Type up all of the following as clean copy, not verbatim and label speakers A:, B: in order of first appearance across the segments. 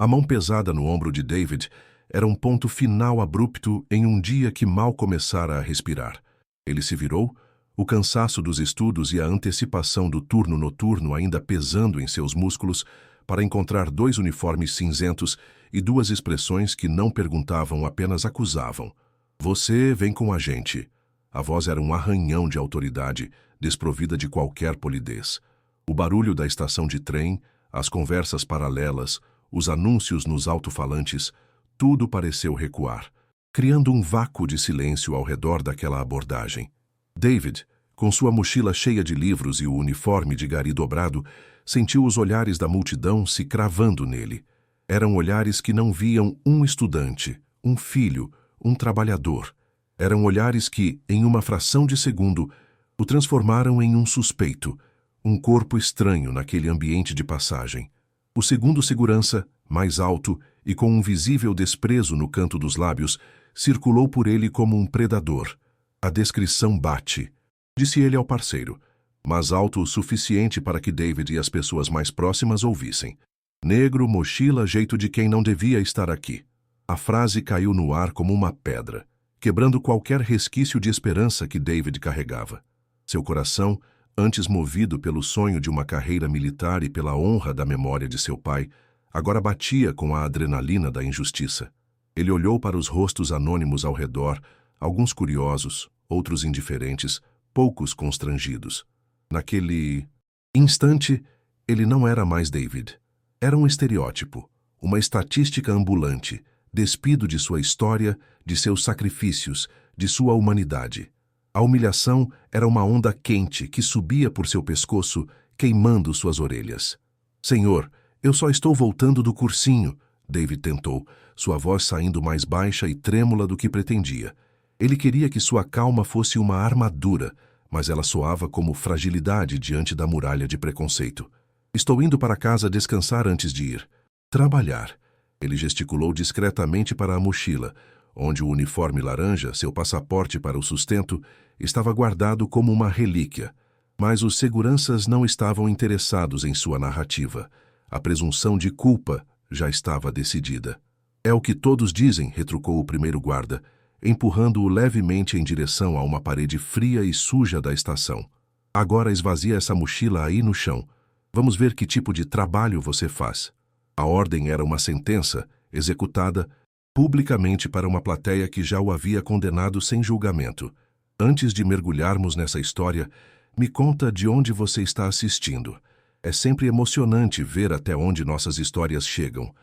A: A mão pesada no ombro de David era um ponto final abrupto em um dia que mal começara a respirar. Ele se virou, o cansaço dos estudos e a antecipação do turno noturno ainda pesando em seus músculos, para encontrar 2 uniformes cinzentos e 2 expressões que não perguntavam, apenas acusavam. Você vem com a gente. A voz era um arranhão de autoridade, desprovida de qualquer polidez. O barulho da estação de trem, as conversas paralelas, os anúncios nos alto-falantes, tudo pareceu recuar, criando um vácuo de silêncio ao redor daquela abordagem. David, com sua mochila cheia de livros e o uniforme de gari dobrado, sentiu os olhares da multidão se cravando nele. Eram olhares que não viam um estudante, um filho, um trabalhador. Eram olhares que, em uma fração de segundo, o transformaram em um suspeito, um corpo estranho naquele ambiente de passagem. O segundo segurança, mais alto e com um visível desprezo no canto dos lábios, circulou por ele como um predador. A descrição bate, disse ele ao parceiro, mas alto o suficiente para que David e as pessoas mais próximas ouvissem. Negro, mochila, jeito de quem não devia estar aqui. A frase caiu no ar como uma pedra, quebrando qualquer resquício de esperança que David carregava. Seu coração, antes movido pelo sonho de uma carreira militar e pela honra da memória de seu pai, agora batia com a adrenalina da injustiça. Ele olhou para os rostos anônimos ao redor, alguns curiosos, outros indiferentes, poucos constrangidos. Naquele instante, ele não era mais David. Era um estereótipo, uma estatística ambulante, despido de sua história, de seus sacrifícios, de sua humanidade. A humilhação era uma onda quente que subia por seu pescoço, queimando suas orelhas. Senhor, eu só estou voltando do cursinho, David tentou, sua voz saindo mais baixa e trêmula do que pretendia. Ele queria que sua calma fosse uma armadura, mas ela soava como fragilidade diante da muralha de preconceito. Estou indo para casa descansar antes de ir. Trabalhar. Ele gesticulou discretamente para a mochila, onde o uniforme laranja, seu passaporte para o sustento, estava guardado como uma relíquia. Mas os seguranças não estavam interessados em sua narrativa. A presunção de culpa já estava decidida. É o que todos dizem, retrucou o primeiro guarda, empurrando-o levemente em direção a uma parede fria e suja da estação. Agora esvazia essa mochila aí no chão. Vamos ver que tipo de trabalho você faz. A ordem era uma sentença, executada publicamente para uma plateia que já o havia condenado sem julgamento. Antes de mergulharmos nessa história, me conta de onde você está assistindo. É sempre emocionante ver até onde nossas histórias chegam.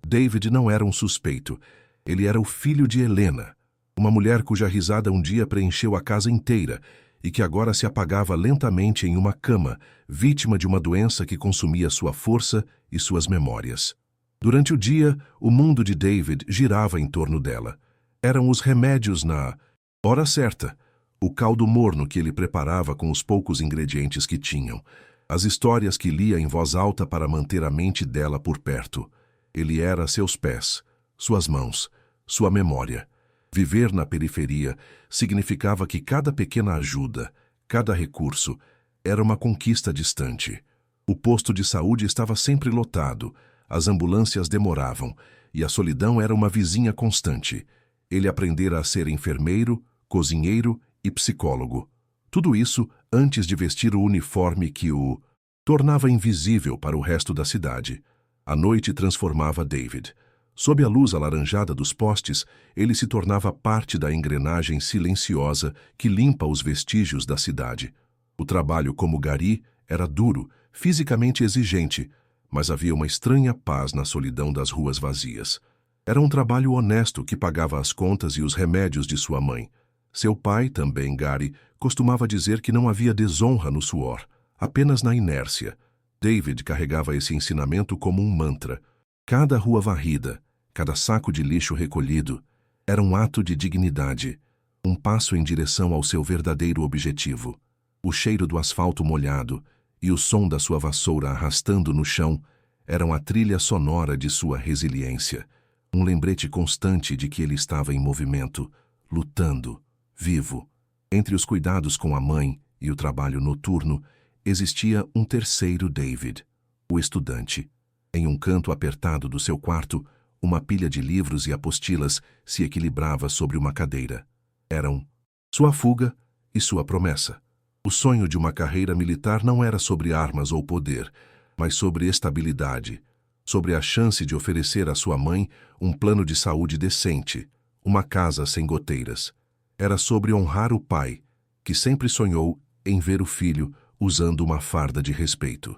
A: David não era um suspeito. Ele era o filho de Helena, uma mulher cuja risada um dia preencheu a casa inteira e que agora se apagava lentamente em uma cama, vítima de uma doença que consumia sua força e suas memórias. Durante o dia, o mundo de David girava em torno dela. Eram os remédios na hora certa, o caldo morno que ele preparava com os poucos ingredientes que tinham, as histórias que lia em voz alta para manter a mente dela por perto. Ele era seus pés, suas mãos, sua memória. Viver na periferia significava que cada pequena ajuda, cada recurso, era uma conquista distante. O posto de saúde estava sempre lotado, as ambulâncias demoravam, e a solidão era uma vizinha constante. Ele aprendera a ser enfermeiro, cozinheiro e psicólogo. Tudo isso antes de vestir o uniforme que o tornava invisível para o resto da cidade. A noite transformava David. Sob a luz alaranjada dos postes, ele se tornava parte da engrenagem silenciosa que limpa os vestígios da cidade. O trabalho como gari era duro, fisicamente exigente, mas havia uma estranha paz na solidão das ruas vazias. Era um trabalho honesto que pagava as contas e os remédios de sua mãe. Seu pai, também gari, costumava dizer que não havia desonra no suor, apenas na inércia. David carregava esse ensinamento como um mantra. Cada rua varrida, cada saco de lixo recolhido, era um ato de dignidade, um passo em direção ao seu verdadeiro objetivo. O cheiro do asfalto molhado e o som da sua vassoura arrastando no chão eram a trilha sonora de sua resiliência, um lembrete constante de que ele estava em movimento, lutando, vivo. Entre os cuidados com a mãe e o trabalho noturno, existia um terceiro David, o estudante. Em um canto apertado do seu quarto, uma pilha de livros e apostilas se equilibrava sobre uma cadeira. Eram sua fuga e sua promessa. O sonho de uma carreira militar não era sobre armas ou poder, mas sobre estabilidade, sobre a chance de oferecer à sua mãe um plano de saúde decente, uma casa sem goteiras. Era sobre honrar o pai, que sempre sonhou em ver o filho usando uma farda de respeito.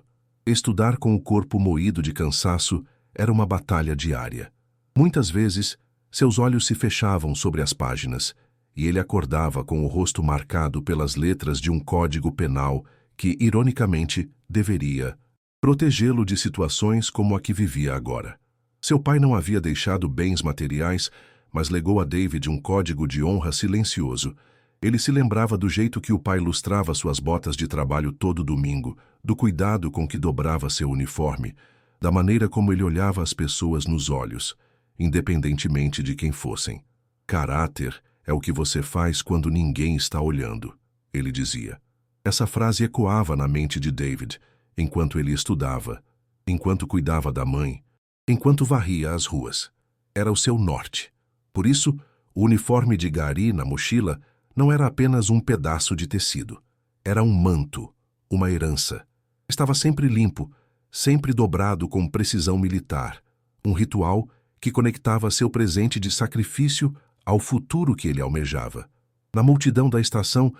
A: Estudar com o corpo moído de cansaço era uma batalha diária. Muitas vezes, seus olhos se fechavam sobre as páginas, e ele acordava com o rosto marcado pelas letras de um código penal que, ironicamente, deveria protegê-lo de situações como a que vivia agora. Seu pai não havia deixado bens materiais, mas legou a David um código de honra silencioso. Ele se lembrava do jeito que o pai lustrava suas botas de trabalho todo domingo, do cuidado com que dobrava seu uniforme, da maneira como ele olhava as pessoas nos olhos, independentemente de quem fossem. Caráter é o que você faz quando ninguém está olhando, ele dizia. Essa frase ecoava na mente de David, enquanto ele estudava, enquanto cuidava da mãe, enquanto varria as ruas. Era o seu norte. Por isso, o uniforme de gari na mochila não era apenas um pedaço de tecido. Era um manto, uma herança. Estava sempre limpo, sempre dobrado com precisão militar. Um ritual que conectava seu presente de sacrifício ao futuro que ele almejava. Na multidão da estação,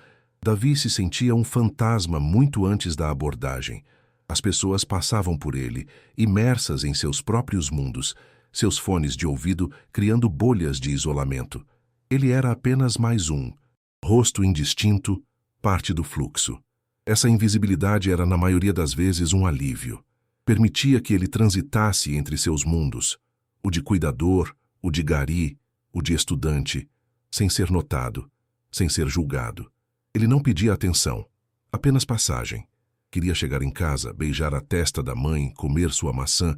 A: Davi se sentia um fantasma muito antes da abordagem. As pessoas passavam por ele, imersas em seus próprios mundos, seus fones de ouvido criando bolhas de isolamento. Ele era apenas mais um, rosto indistinto, parte do fluxo. Essa invisibilidade era, na maioria das vezes, um alívio. Permitia que ele transitasse entre seus mundos, o de cuidador, o de gari, o de estudante, sem ser notado, sem ser julgado. Ele não pedia atenção, apenas passagem. Queria chegar em casa, beijar a testa da mãe, comer sua maçã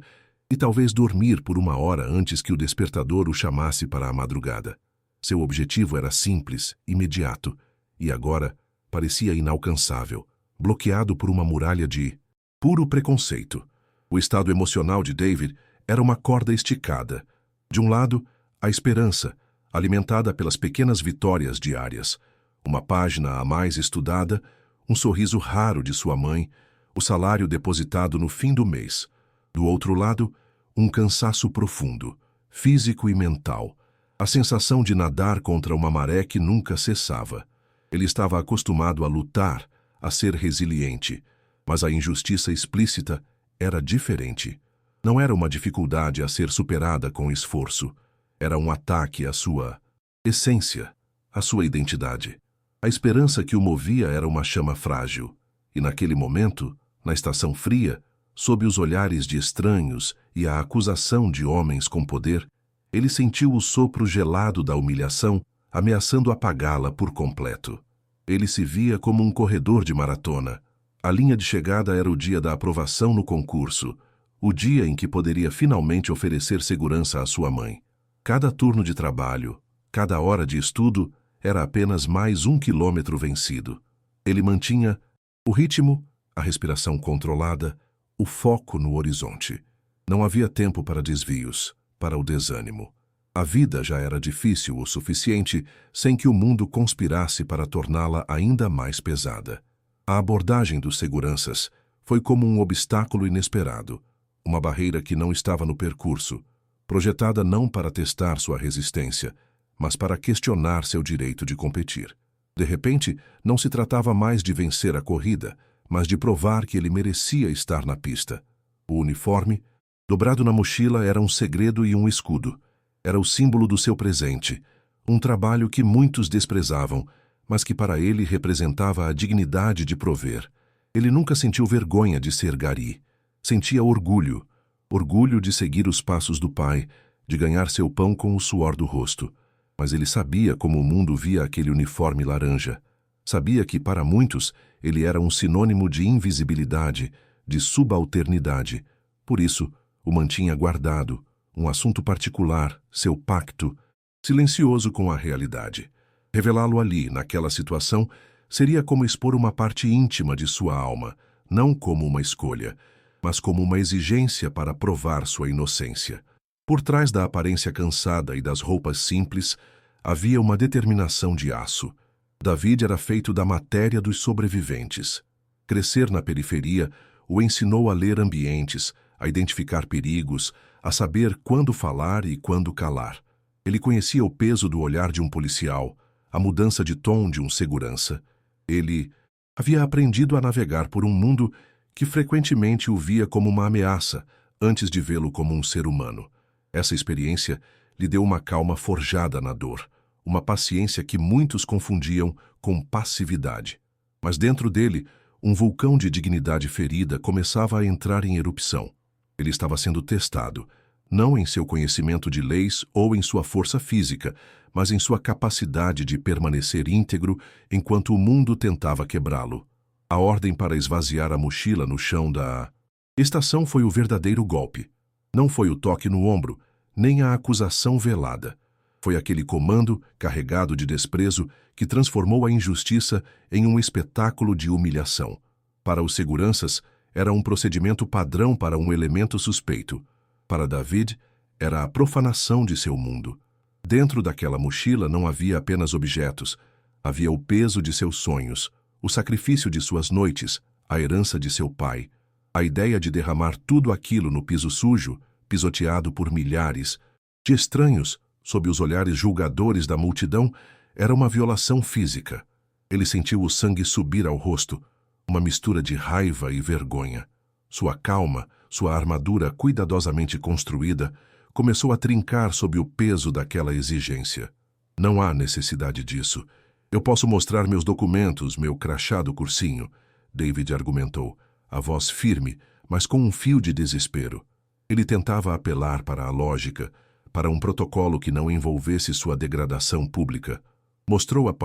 A: e talvez dormir por uma hora antes que o despertador o chamasse para a madrugada. Seu objetivo era simples, imediato, e agora parecia inalcançável, bloqueado por uma muralha de puro preconceito. O estado emocional de David era uma corda esticada. De um lado, a esperança, alimentada pelas pequenas vitórias diárias, uma página a mais estudada, um sorriso raro de sua mãe, o salário depositado no fim do mês. Do outro lado, um cansaço profundo, físico e mental, a sensação de nadar contra uma maré que nunca cessava. Ele estava acostumado a lutar, a ser resiliente, mas a injustiça explícita era diferente. Não era uma dificuldade a ser superada com esforço. Era um ataque à sua essência, à sua identidade. A esperança que o movia era uma chama frágil, e naquele momento, na estação fria, sob os olhares de estranhos e a acusação de homens com poder, ele sentiu o sopro gelado da humilhação, ameaçando apagá-la por completo. Ele se via como um corredor de maratona. A linha de chegada era o dia da aprovação no concurso, o dia em que poderia finalmente oferecer segurança à sua mãe. Cada turno de trabalho, cada hora de estudo, era apenas mais 1 quilômetro vencido. Ele mantinha o ritmo, a respiração controlada, o foco no horizonte. Não havia tempo para desvios, para o desânimo. A vida já era difícil o suficiente sem que o mundo conspirasse para torná-la ainda mais pesada. A abordagem dos seguranças foi como um obstáculo inesperado, uma barreira que não estava no percurso, projetada não para testar sua resistência, mas para questionar seu direito de competir. De repente, não se tratava mais de vencer a corrida, mas de provar que ele merecia estar na pista. O uniforme, dobrado na mochila, era um segredo e um escudo. Era o símbolo do seu presente, um trabalho que muitos desprezavam, mas que para ele representava a dignidade de prover. Ele nunca sentiu vergonha de ser gari. Sentia orgulho, orgulho de seguir os passos do pai, de ganhar seu pão com o suor do rosto. Mas ele sabia como o mundo via aquele uniforme laranja. Sabia que, para muitos, ele era um sinônimo de invisibilidade, de subalternidade. Por isso, o mantinha guardado, um assunto particular, seu pacto, silencioso com a realidade. Revelá-lo ali, naquela situação, seria como expor uma parte íntima de sua alma, não como uma escolha. mas como uma exigência para provar sua inocência. Por trás da aparência cansada e das roupas simples, havia uma determinação de aço. David era feito da matéria dos sobreviventes. Crescer na periferia o ensinou a ler ambientes, a identificar perigos, a saber quando falar e quando calar. Ele conhecia o peso do olhar de um policial, a mudança de tom de um segurança. Ele havia aprendido a navegar por um mundo que frequentemente o via como uma ameaça, antes de vê-lo como um ser humano. Essa experiência lhe deu uma calma forjada na dor, uma paciência que muitos confundiam com passividade. Mas dentro dele, um vulcão de dignidade ferida começava a entrar em erupção. Ele estava sendo testado, não em seu conhecimento de leis ou em sua força física, mas em sua capacidade de permanecer íntegro enquanto o mundo tentava quebrá-lo. A ordem para esvaziar a mochila no chão da estação foi o verdadeiro golpe. Não foi o toque no ombro, nem a acusação velada. Foi aquele comando, carregado de desprezo, que transformou a injustiça em um espetáculo de humilhação. Para os seguranças, era um procedimento padrão para um elemento suspeito. Para David, era a profanação de seu mundo. Dentro daquela mochila não havia apenas objetos. Havia o peso de seus sonhos, o sacrifício de suas noites, a herança de seu pai. A ideia de derramar tudo aquilo no piso sujo, pisoteado por milhares de estranhos, sob os olhares julgadores da multidão, era uma violação física. Ele sentiu o sangue subir ao rosto, uma mistura de raiva e vergonha. Sua calma, sua armadura cuidadosamente construída, começou a trincar sob o peso daquela exigência. Não há necessidade disso. Eu posso mostrar meus documentos, meu crachá do cursinho, David argumentou, a voz firme, mas com um fio de desespero. Ele tentava apelar para a lógica, para um protocolo que não envolvesse sua degradação pública. Mostrou a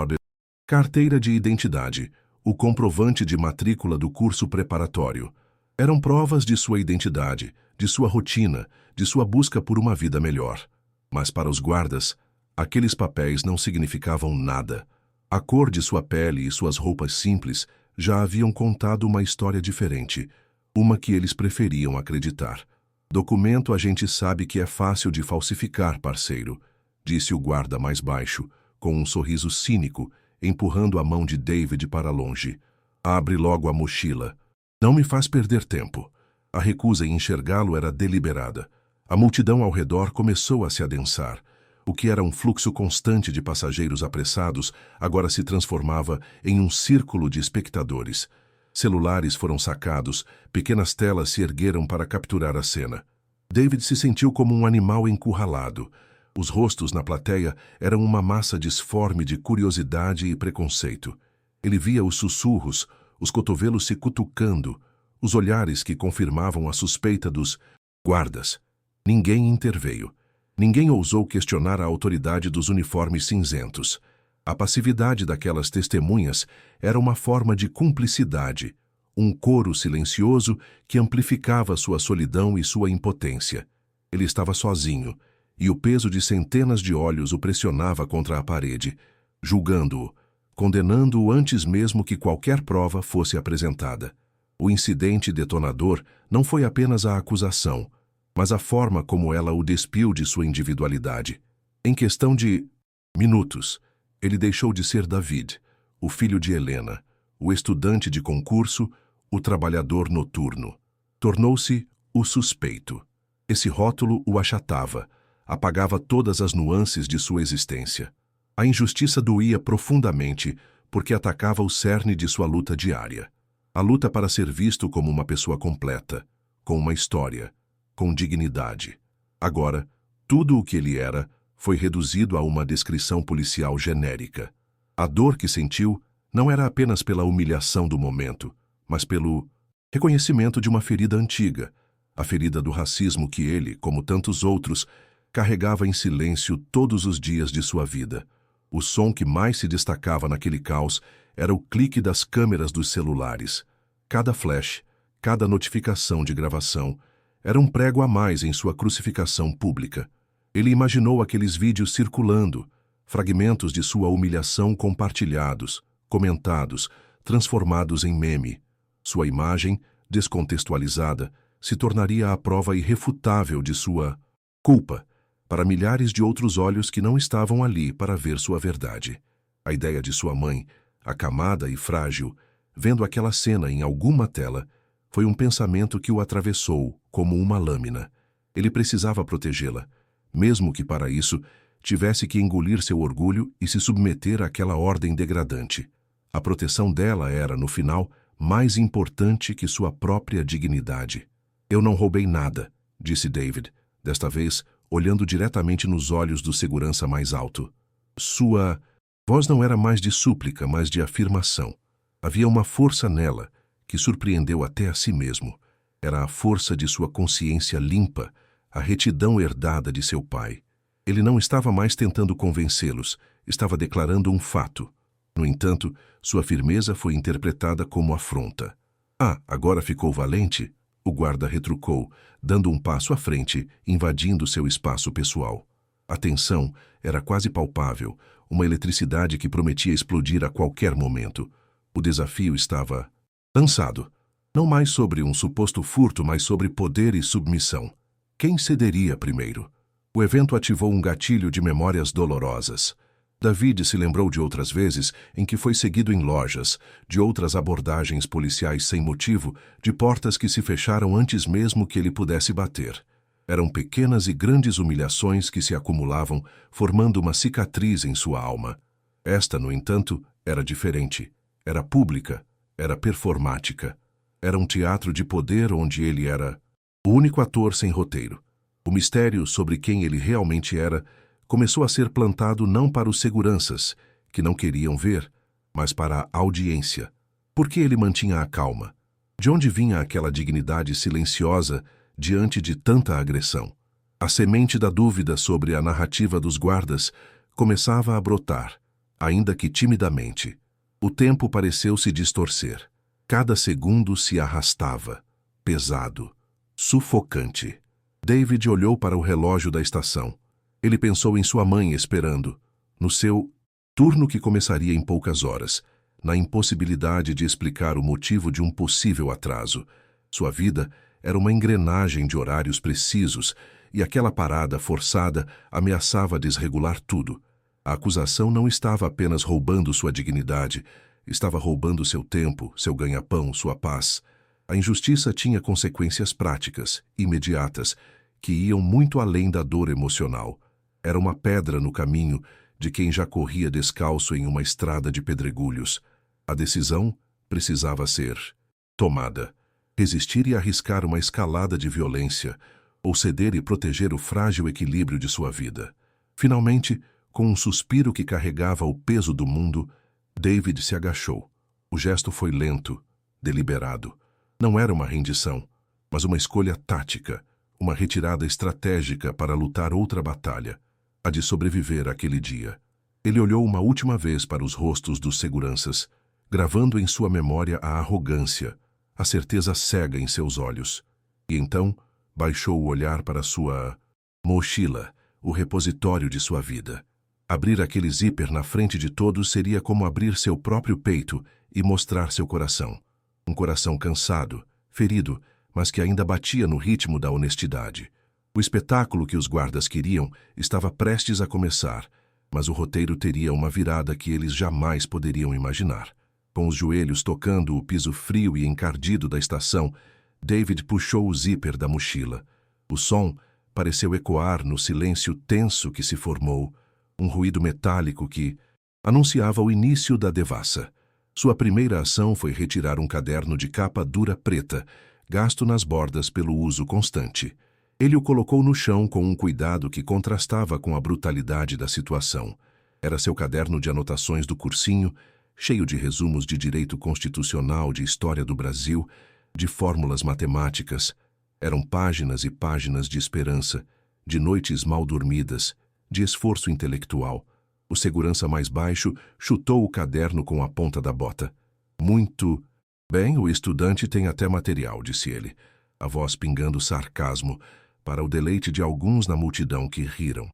A: carteira de identidade, o comprovante de matrícula do curso preparatório. Eram provas de sua identidade, de sua rotina, de sua busca por uma vida melhor. Mas para os guardas, aqueles papéis não significavam nada. A cor de sua pele e suas roupas simples já haviam contado uma história diferente, uma que eles preferiam acreditar. Documento a gente sabe que é fácil de falsificar, parceiro, disse o guarda mais baixo, com um sorriso cínico, empurrando a mão de David para longe. Abre logo a mochila. Não me faz perder tempo. A recusa em enxergá-lo era deliberada. A multidão ao redor começou a se adensar. O que era um fluxo constante de passageiros apressados agora se transformava em um círculo de espectadores. Celulares foram sacados, pequenas telas se ergueram para capturar a cena. David se sentiu como um animal encurralado. Os rostos na plateia eram uma massa disforme de curiosidade e preconceito. Ele via os sussurros, os cotovelos se cutucando, os olhares que confirmavam a suspeita dos guardas. Ninguém interveio. Ninguém ousou questionar a autoridade dos uniformes cinzentos. A passividade daquelas testemunhas era uma forma de cumplicidade, um coro silencioso que amplificava sua solidão e sua impotência. Ele estava sozinho, e o peso de centenas de olhos o pressionava contra a parede, julgando-o, condenando-o antes mesmo que qualquer prova fosse apresentada. O incidente detonador não foi apenas a acusação, mas a forma como ela o despiu de sua individualidade. Em questão de minutos, ele deixou de ser David, o filho de Helena, o estudante de concurso, o trabalhador noturno. Tornou-se o suspeito. Esse rótulo o achatava, apagava todas as nuances de sua existência. A injustiça doía profundamente porque atacava o cerne de sua luta diária. A luta para ser visto como uma pessoa completa, com uma história, com dignidade. Agora, tudo o que ele era foi reduzido a uma descrição policial genérica. A dor que sentiu não era apenas pela humilhação do momento, mas pelo reconhecimento de uma ferida antiga, a ferida do racismo que ele, como tantos outros, carregava em silêncio todos os dias de sua vida. O som que mais se destacava naquele caos era o clique das câmeras dos celulares. Cada flash, cada notificação de gravação, era um prego a mais em sua crucificação pública. Ele imaginou aqueles vídeos circulando, fragmentos de sua humilhação compartilhados, comentados, transformados em meme. Sua imagem, descontextualizada, se tornaria a prova irrefutável de sua culpa para milhares de outros olhos que não estavam ali para ver sua verdade. A ideia de sua mãe, acamada e frágil, vendo aquela cena em alguma tela, foi um pensamento que o atravessou como uma lâmina. Ele precisava protegê-la, mesmo que para isso tivesse que engolir seu orgulho e se submeter àquela ordem degradante. A proteção dela era, no final, mais importante que sua própria dignidade. Eu não roubei nada, disse David, desta vez olhando diretamente nos olhos do segurança mais alto. Sua voz não era mais de súplica, mas de afirmação. Havia uma força nela que surpreendeu até a si mesmo. Era a força de sua consciência limpa, a retidão herdada de seu pai. Ele não estava mais tentando convencê-los, estava declarando um fato. No entanto, sua firmeza foi interpretada como afronta. Ah, agora ficou valente? O guarda retrucou, dando um passo à frente, invadindo seu espaço pessoal. A tensão era quase palpável, uma eletricidade que prometia explodir a qualquer momento. O desafio estava lançado. Não mais sobre um suposto furto, mas sobre poder e submissão. Quem cederia primeiro? O evento ativou um gatilho de memórias dolorosas. David se lembrou de outras vezes em que foi seguido em lojas, de outras abordagens policiais sem motivo, de portas que se fecharam antes mesmo que ele pudesse bater. Eram pequenas e grandes humilhações que se acumulavam, formando uma cicatriz em sua alma. Esta, no entanto, era diferente. Era pública, era performática. Era um teatro de poder onde ele era o único ator sem roteiro. O mistério sobre quem ele realmente era começou a ser plantado não para os seguranças, que não queriam ver, mas para a audiência. Por que ele mantinha a calma? De onde vinha aquela dignidade silenciosa diante de tanta agressão? A semente da dúvida sobre a narrativa dos guardas começava a brotar, ainda que timidamente. O tempo pareceu se distorcer. Cada segundo se arrastava, pesado, sufocante. David olhou para o relógio da estação. Ele pensou em sua mãe esperando, no seu turno que começaria em poucas horas, na impossibilidade de explicar o motivo de um possível atraso. Sua vida era uma engrenagem de horários precisos e aquela parada forçada ameaçava desregular tudo. A acusação não estava apenas roubando sua dignidade, estava roubando seu tempo, seu ganha-pão, sua paz. A injustiça tinha consequências práticas, imediatas, que iam muito além da dor emocional. Era uma pedra no caminho de quem já corria descalço em uma estrada de pedregulhos. A decisão precisava ser tomada. Resistir e arriscar uma escalada de violência, ou ceder e proteger o frágil equilíbrio de sua vida. Finalmente, com um suspiro que carregava o peso do mundo, David se agachou. O gesto foi lento, deliberado. Não era uma rendição, mas uma escolha tática, uma retirada estratégica para lutar outra batalha, a de sobreviver àquele dia. Ele olhou uma última vez para os rostos dos seguranças, gravando em sua memória a arrogância, a certeza cega em seus olhos. E então baixou o olhar para sua mochila, o repositório de sua vida. Abrir aquele zíper na frente de todos seria como abrir seu próprio peito e mostrar seu coração. Um coração cansado, ferido, mas que ainda batia no ritmo da honestidade. O espetáculo que os guardas queriam estava prestes a começar, mas o roteiro teria uma virada que eles jamais poderiam imaginar. Com os joelhos tocando o piso frio e encardido da estação, David puxou o zíper da mochila. O som pareceu ecoar no silêncio tenso que se formou, um ruído metálico que anunciava o início da devassa. Sua primeira ação foi retirar um caderno de capa dura preta, gasto nas bordas pelo uso constante. Ele o colocou no chão com um cuidado que contrastava com a brutalidade da situação. Era seu caderno de anotações do cursinho, cheio de resumos de direito constitucional, de história do Brasil, de fórmulas matemáticas. Eram páginas e páginas de esperança, de noites mal dormidas, de esforço intelectual. O segurança mais baixo chutou o caderno com a ponta da bota. Muito bem, o estudante tem até material, disse ele, a voz pingando sarcasmo, para o deleite de alguns na multidão que riram.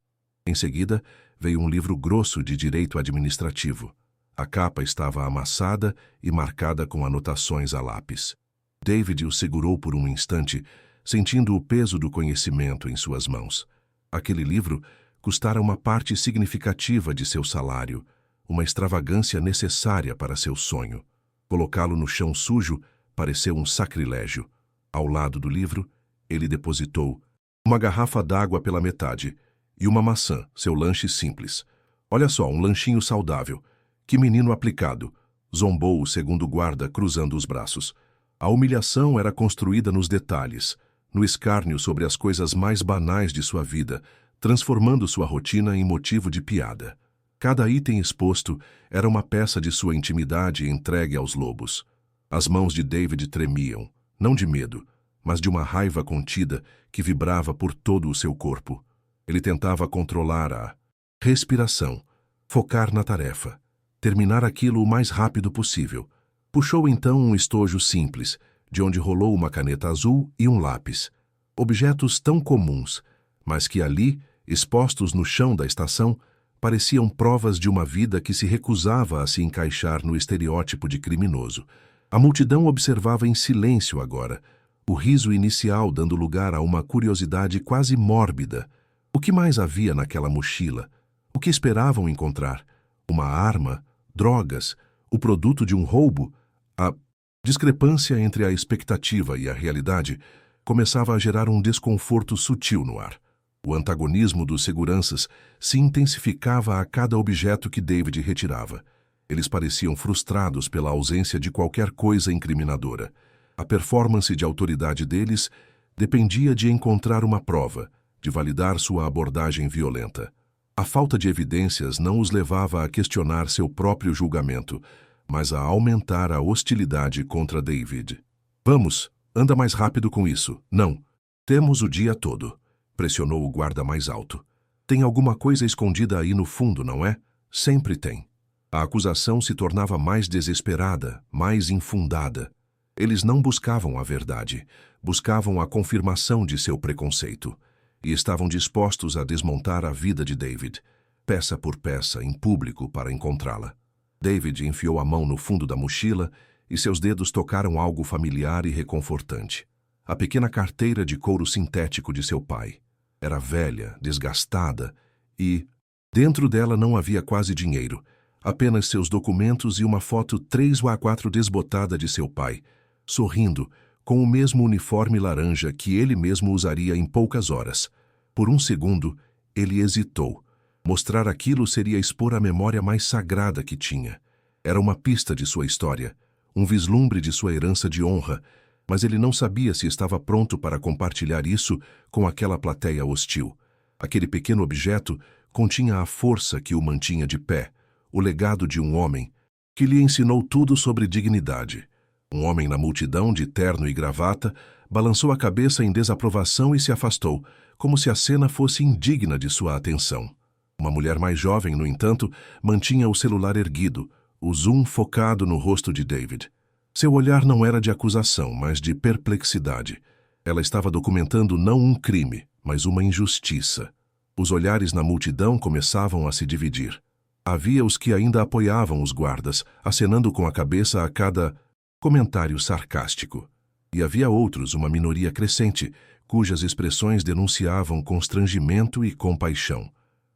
A: Em seguida, veio um livro grosso de direito administrativo. A capa estava amassada e marcada com anotações a lápis. David o segurou por um instante, sentindo o peso do conhecimento em suas mãos. Aquele livro custara uma parte significativa de seu salário, uma extravagância necessária para seu sonho. Colocá-lo no chão sujo pareceu um sacrilégio. Ao lado do livro, ele depositou uma garrafa d'água pela metade e uma maçã, seu lanche simples. Olha só, um lanchinho saudável. Que menino aplicado, zombou o segundo guarda, cruzando os braços. A humilhação era construída nos detalhes, no escárnio sobre as coisas mais banais de sua vida, transformando sua rotina em motivo de piada. Cada item exposto era uma peça de sua intimidade entregue aos lobos. As mãos de David tremiam, não de medo, mas de uma raiva contida que vibrava por todo o seu corpo. Ele tentava controlar a respiração, focar na tarefa, terminar aquilo o mais rápido possível. Puxou então um estojo simples, de onde rolou uma caneta azul e um lápis. Objetos tão comuns, mas que ali, expostos no chão da estação, pareciam provas de uma vida que se recusava a se encaixar no estereótipo de criminoso. A multidão observava em silêncio agora, o riso inicial dando lugar a uma curiosidade quase mórbida. O que mais havia naquela mochila? O que esperavam encontrar? Uma arma? Drogas? O produto de um roubo? A discrepância entre a expectativa e a realidade começava a gerar um desconforto sutil no ar. O antagonismo dos seguranças se intensificava a cada objeto que David retirava. Eles pareciam frustrados pela ausência de qualquer coisa incriminadora. A performance de autoridade deles dependia de encontrar uma prova, de validar sua abordagem violenta. A falta de evidências não os levava a questionar seu próprio julgamento, mas a aumentar a hostilidade contra David. Vamos, anda mais rápido com isso. Não, temos o dia todo, pressionou o guarda mais alto. Tem alguma coisa escondida aí no fundo, não é? Sempre tem. A acusação se tornava mais desesperada, mais infundada. Eles não buscavam a verdade, buscavam a confirmação de seu preconceito. E estavam dispostos a desmontar a vida de David, peça por peça, em público, para encontrá-la. David enfiou a mão no fundo da mochila e seus dedos tocaram algo familiar e reconfortante. A pequena carteira de couro sintético de seu pai. Era velha, desgastada e, dentro dela não havia quase dinheiro, apenas seus documentos e uma foto 3x4 desbotada de seu pai, sorrindo, com o mesmo uniforme laranja que ele mesmo usaria em poucas horas. Por um segundo, ele hesitou. Mostrar aquilo seria expor a memória mais sagrada que tinha. Era uma pista de sua história, um vislumbre de sua herança de honra, mas ele não sabia se estava pronto para compartilhar isso com aquela plateia hostil. Aquele pequeno objeto continha a força que o mantinha de pé, o legado de um homem que lhe ensinou tudo sobre dignidade. Um homem na multidão, de terno e gravata, balançou a cabeça em desaprovação e se afastou, como se a cena fosse indigna de sua atenção. Uma mulher mais jovem, no entanto, mantinha o celular erguido, o zoom focado no rosto de David. Seu olhar não era de acusação, mas de perplexidade. Ela estava documentando não um crime, mas uma injustiça. Os olhares na multidão começavam a se dividir. Havia os que ainda apoiavam os guardas, acenando com a cabeça a cada comentário sarcástico. E havia outros, uma minoria crescente, cujas expressões denunciavam constrangimento e compaixão.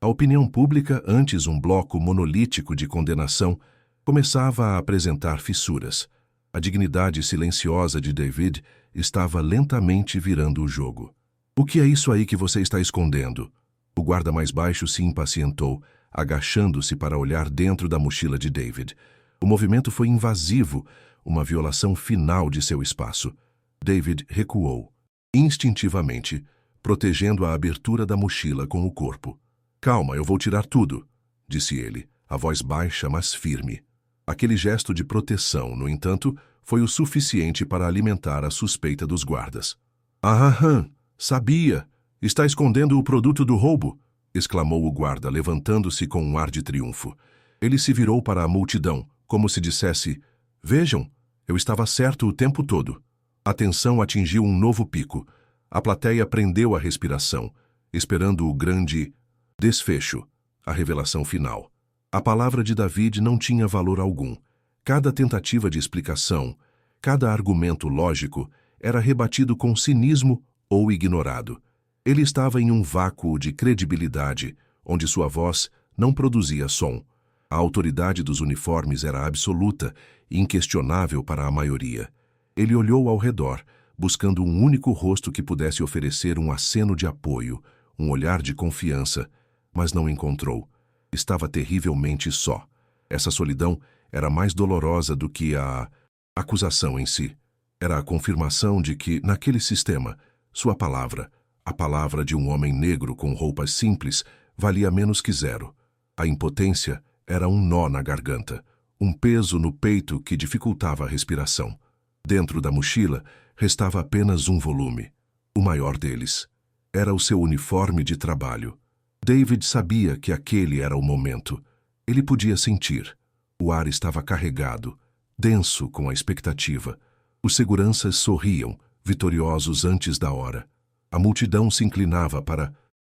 A: A opinião pública, antes um bloco monolítico de condenação, começava a apresentar fissuras. A dignidade silenciosa de David estava lentamente virando o jogo. O que é isso aí que você está escondendo? O guarda mais baixo se impacientou, agachando-se para olhar dentro da mochila de David. O movimento foi invasivo, uma violação final de seu espaço. David recuou, instintivamente, protegendo a abertura da mochila com o corpo. Calma, eu vou tirar tudo, disse ele, a voz baixa, mas firme. Aquele gesto de proteção, no entanto, foi o suficiente para alimentar a suspeita dos guardas. Aham, sabia! Está escondendo o produto do roubo! Exclamou o guarda, levantando-se com um ar de triunfo. Ele se virou para a multidão, como se dissesse: Vejam, eu estava certo o tempo todo. A tensão atingiu um novo pico. A plateia prendeu a respiração, esperando o grande desfecho, a revelação final. A palavra de David não tinha valor algum. Cada tentativa de explicação, cada argumento lógico era rebatido com cinismo ou ignorado. Ele estava em um vácuo de credibilidade, onde sua voz não produzia som. A autoridade dos uniformes era absoluta e inquestionável para a maioria. Ele olhou ao redor, buscando um único rosto que pudesse oferecer um aceno de apoio, um olhar de confiança, mas não encontrou. Estava terrivelmente só. Essa solidão era mais dolorosa do que a acusação em si. Era a confirmação de que, naquele sistema, sua palavra, a palavra de um homem negro com roupas simples, valia menos que zero. A impotência era um nó na garganta, um peso no peito que dificultava a respiração. Dentro da mochila, restava apenas um volume. O maior deles. Era o seu uniforme de trabalho. David sabia que aquele era o momento. Ele podia sentir. O ar estava carregado, denso com a expectativa. Os seguranças sorriam, vitoriosos antes da hora. A multidão se inclinava para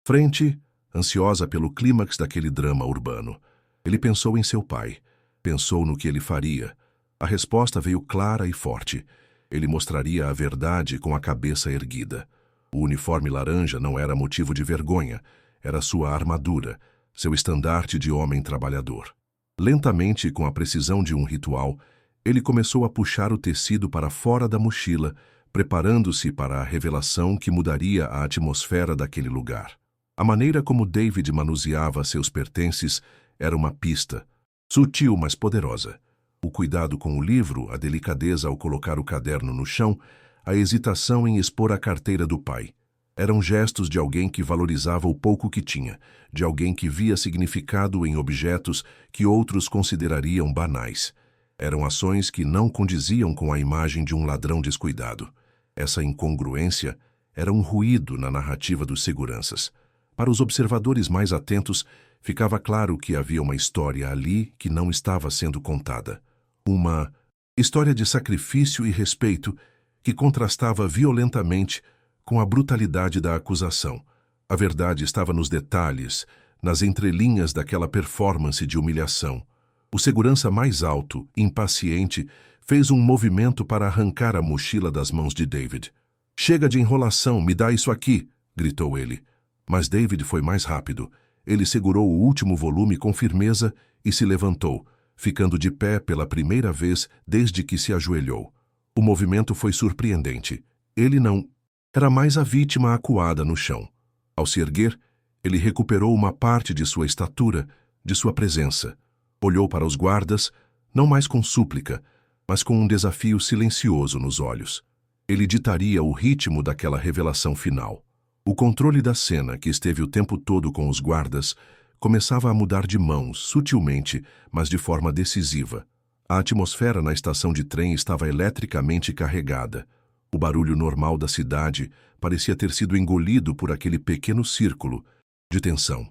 A: frente, ansiosa pelo clímax daquele drama urbano. Ele pensou em seu pai. Pensou no que ele faria. A resposta veio clara e forte. Ele mostraria a verdade com a cabeça erguida. O uniforme laranja não era motivo de vergonha. Era sua armadura, seu estandarte de homem trabalhador. Lentamente, com a precisão de um ritual, ele começou a puxar o tecido para fora da mochila, preparando-se para a revelação que mudaria a atmosfera daquele lugar. A maneira como David manuseava seus pertences era uma pista, sutil, mas poderosa. O cuidado com o livro, a delicadeza ao colocar o caderno no chão, a hesitação em expor a carteira do pai. Eram gestos de alguém que valorizava o pouco que tinha, de alguém que via significado em objetos que outros considerariam banais. Eram ações que não condiziam com a imagem de um ladrão descuidado. Essa incongruência era um ruído na narrativa dos seguranças. Para os observadores mais atentos, ficava claro que havia uma história ali que não estava sendo contada. Uma história de sacrifício e respeito que contrastava violentamente com a brutalidade da acusação. A verdade estava nos detalhes, nas entrelinhas daquela performance de humilhação. O segurança mais alto, impaciente, fez um movimento para arrancar a mochila das mãos de David. "Chega de enrolação, me dá isso aqui!" gritou ele. Mas David foi mais rápido. Ele segurou o último volume com firmeza e se levantou, ficando de pé pela primeira vez desde que se ajoelhou. O movimento foi surpreendente. Ele não era mais a vítima acuada no chão. Ao se erguer, ele recuperou uma parte de sua estatura, de sua presença. Olhou para os guardas, não mais com súplica, mas com um desafio silencioso nos olhos. Ele ditaria o ritmo daquela revelação final. O controle da cena, que esteve o tempo todo com os guardas, começava a mudar de mãos, sutilmente, mas de forma decisiva. A atmosfera na estação de trem estava eletricamente carregada. O barulho normal da cidade parecia ter sido engolido por aquele pequeno círculo de tensão.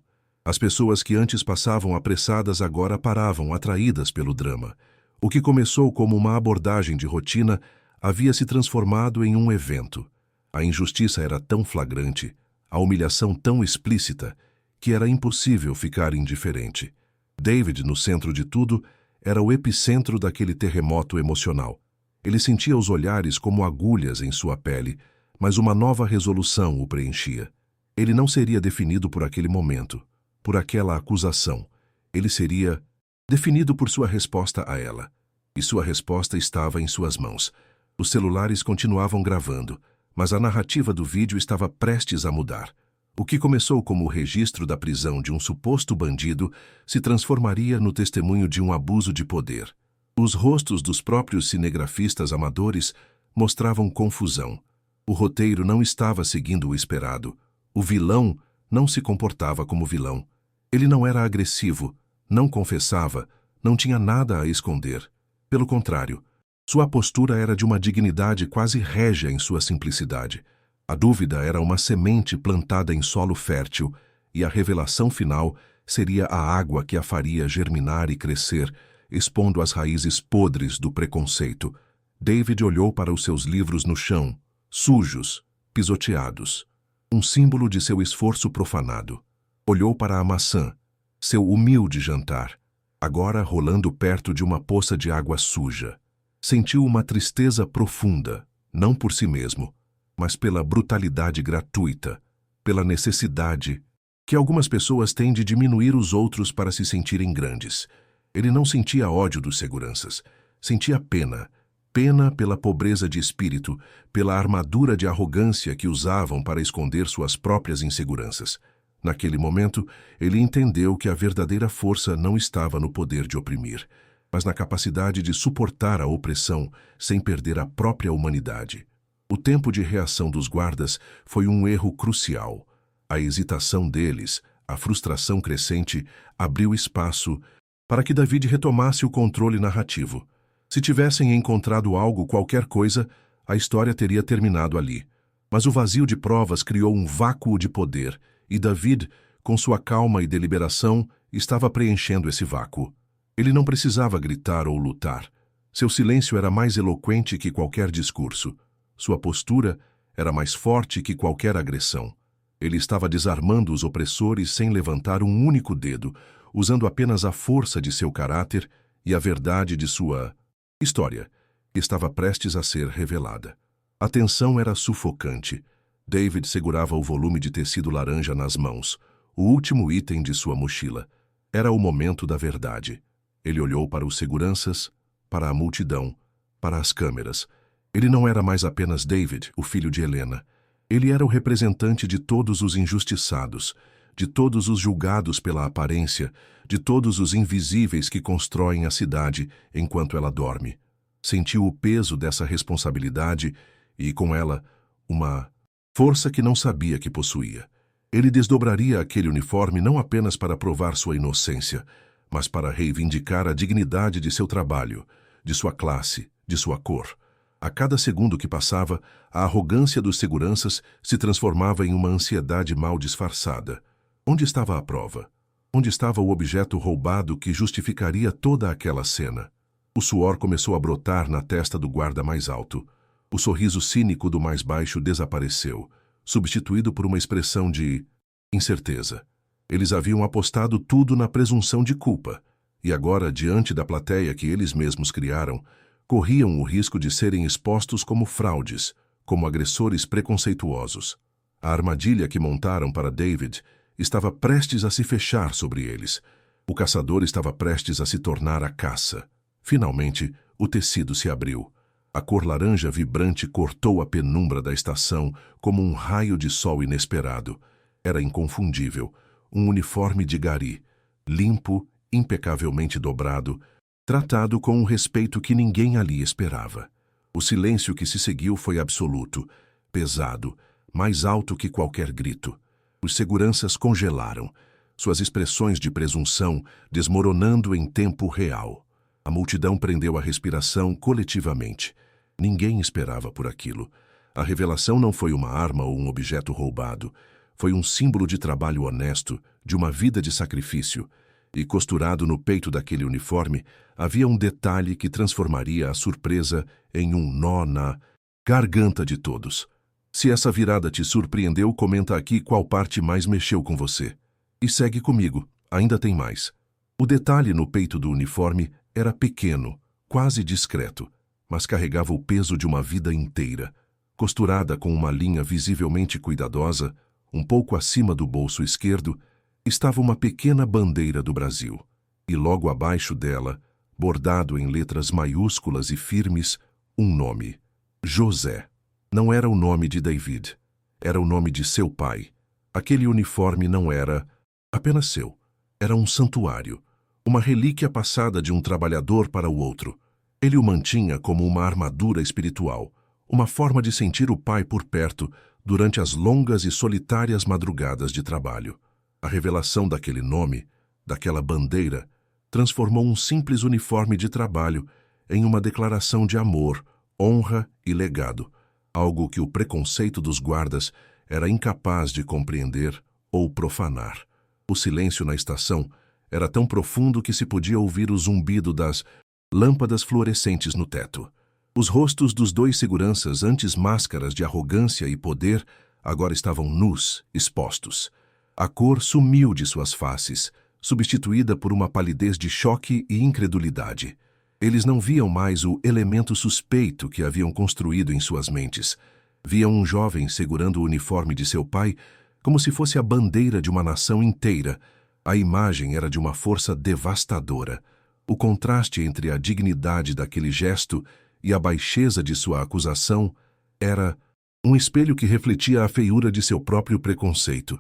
A: As pessoas que antes passavam apressadas agora paravam, atraídas pelo drama. O que começou como uma abordagem de rotina havia se transformado em um evento. A injustiça era tão flagrante, a humilhação tão explícita, que era impossível ficar indiferente. David, no centro de tudo, era o epicentro daquele terremoto emocional. Ele sentia os olhares como agulhas em sua pele, mas uma nova resolução o preenchia. Ele não seria definido por aquele momento, por aquela acusação. Ele seria definido por sua resposta a ela. E sua resposta estava em suas mãos. Os celulares continuavam gravando, mas a narrativa do vídeo estava prestes a mudar. O que começou como o registro da prisão de um suposto bandido se transformaria no testemunho de um abuso de poder. Os rostos dos próprios cinegrafistas amadores mostravam confusão. O roteiro não estava seguindo o esperado. O vilão não se comportava como vilão. Ele não era agressivo, não confessava, não tinha nada a esconder. Pelo contrário, sua postura era de uma dignidade quase régia em sua simplicidade. A dúvida era uma semente plantada em solo fértil, e a revelação final seria a água que a faria germinar e crescer, expondo as raízes podres do preconceito. David olhou para os seus livros no chão, sujos, pisoteados, um símbolo de seu esforço profanado. Olhou para a maçã, seu humilde jantar, agora rolando perto de uma poça de água suja. Sentiu uma tristeza profunda, não por si mesmo, mas pela brutalidade gratuita, pela necessidade que algumas pessoas têm de diminuir os outros para se sentirem grandes. Ele não sentia ódio dos seguranças, sentia pena. Pena pela pobreza de espírito, pela armadura de arrogância que usavam para esconder suas próprias inseguranças. Naquele momento, ele entendeu que a verdadeira força não estava no poder de oprimir, mas na capacidade de suportar a opressão sem perder a própria humanidade. O tempo de reação dos guardas foi um erro crucial. A hesitação deles, a frustração crescente, abriu espaço para que David retomasse o controle narrativo. Se tivessem encontrado algo, qualquer coisa, a história teria terminado ali. Mas o vazio de provas criou um vácuo de poder, e David, com sua calma e deliberação, estava preenchendo esse vácuo. Ele não precisava gritar ou lutar. Seu silêncio era mais eloquente que qualquer discurso. Sua postura era mais forte que qualquer agressão. Ele estava desarmando os opressores sem levantar um único dedo, usando apenas a força de seu caráter e a verdade de sua história, que estava prestes a ser revelada. A tensão era sufocante. David segurava o volume de tecido laranja nas mãos, o último item de sua mochila. Era o momento da verdade. Ele olhou para os seguranças, para a multidão, para as câmeras. Ele não era mais apenas David, o filho de Helena. Ele era o representante de todos os injustiçados, de todos os julgados pela aparência, de todos os invisíveis que constroem a cidade enquanto ela dorme. Sentiu o peso dessa responsabilidade e, com ela, uma força que não sabia que possuía. Ele desdobraria aquele uniforme não apenas para provar sua inocência, mas para reivindicar a dignidade de seu trabalho, de sua classe, de sua cor. A cada segundo que passava, a arrogância dos seguranças se transformava em uma ansiedade mal disfarçada. Onde estava a prova? Onde estava o objeto roubado que justificaria toda aquela cena? O suor começou a brotar na testa do guarda mais alto. O sorriso cínico do mais baixo desapareceu, substituído por uma expressão de incerteza. Eles haviam apostado tudo na presunção de culpa, e agora, diante da plateia que eles mesmos criaram, corriam o risco de serem expostos como fraudes, como agressores preconceituosos. A armadilha que montaram para David estava prestes a se fechar sobre eles. O caçador estava prestes a se tornar a caça. Finalmente, o tecido se abriu. A cor laranja vibrante cortou a penumbra da estação como um raio de sol inesperado. Era inconfundível, um uniforme de gari, limpo, impecavelmente dobrado, tratado com um respeito que ninguém ali esperava. O silêncio que se seguiu foi absoluto, pesado, mais alto que qualquer grito. Os seguranças congelaram, suas expressões de presunção desmoronando em tempo real. A multidão prendeu a respiração coletivamente. Ninguém esperava por aquilo. A revelação não foi uma arma ou um objeto roubado. Foi um símbolo de trabalho honesto, de uma vida de sacrifício. E costurado no peito daquele uniforme, havia um detalhe que transformaria a surpresa em um nó na garganta de todos. Se essa virada te surpreendeu, comenta aqui qual parte mais mexeu com você. E segue comigo, ainda tem mais. O detalhe no peito do uniforme era pequeno, quase discreto, mas carregava o peso de uma vida inteira. Costurada com uma linha visivelmente cuidadosa, um pouco acima do bolso esquerdo, estava uma pequena bandeira do Brasil. E logo abaixo dela, bordado em letras maiúsculas e firmes, um nome: José. Não era o nome de David. Era o nome de seu pai. Aquele uniforme não era apenas seu. Era um santuário, uma relíquia passada de um trabalhador para o outro. Ele o mantinha como uma armadura espiritual, uma forma de sentir o pai por perto durante as longas e solitárias madrugadas de trabalho. A revelação daquele nome, daquela bandeira, transformou um simples uniforme de trabalho em uma declaração de amor, honra e legado, algo que o preconceito dos guardas era incapaz de compreender ou profanar. O silêncio na estação era tão profundo que se podia ouvir o zumbido das lâmpadas fluorescentes no teto. Os rostos dos dois seguranças, antes máscaras de arrogância e poder, agora estavam nus, expostos. A cor sumiu de suas faces, substituída por uma palidez de choque e incredulidade. Eles não viam mais o elemento suspeito que haviam construído em suas mentes. Via um jovem segurando o uniforme de seu pai como se fosse a bandeira de uma nação inteira. A imagem era de uma força devastadora. O contraste entre a dignidade daquele gesto e a baixeza de sua acusação era um espelho que refletia a feiura de seu próprio preconceito.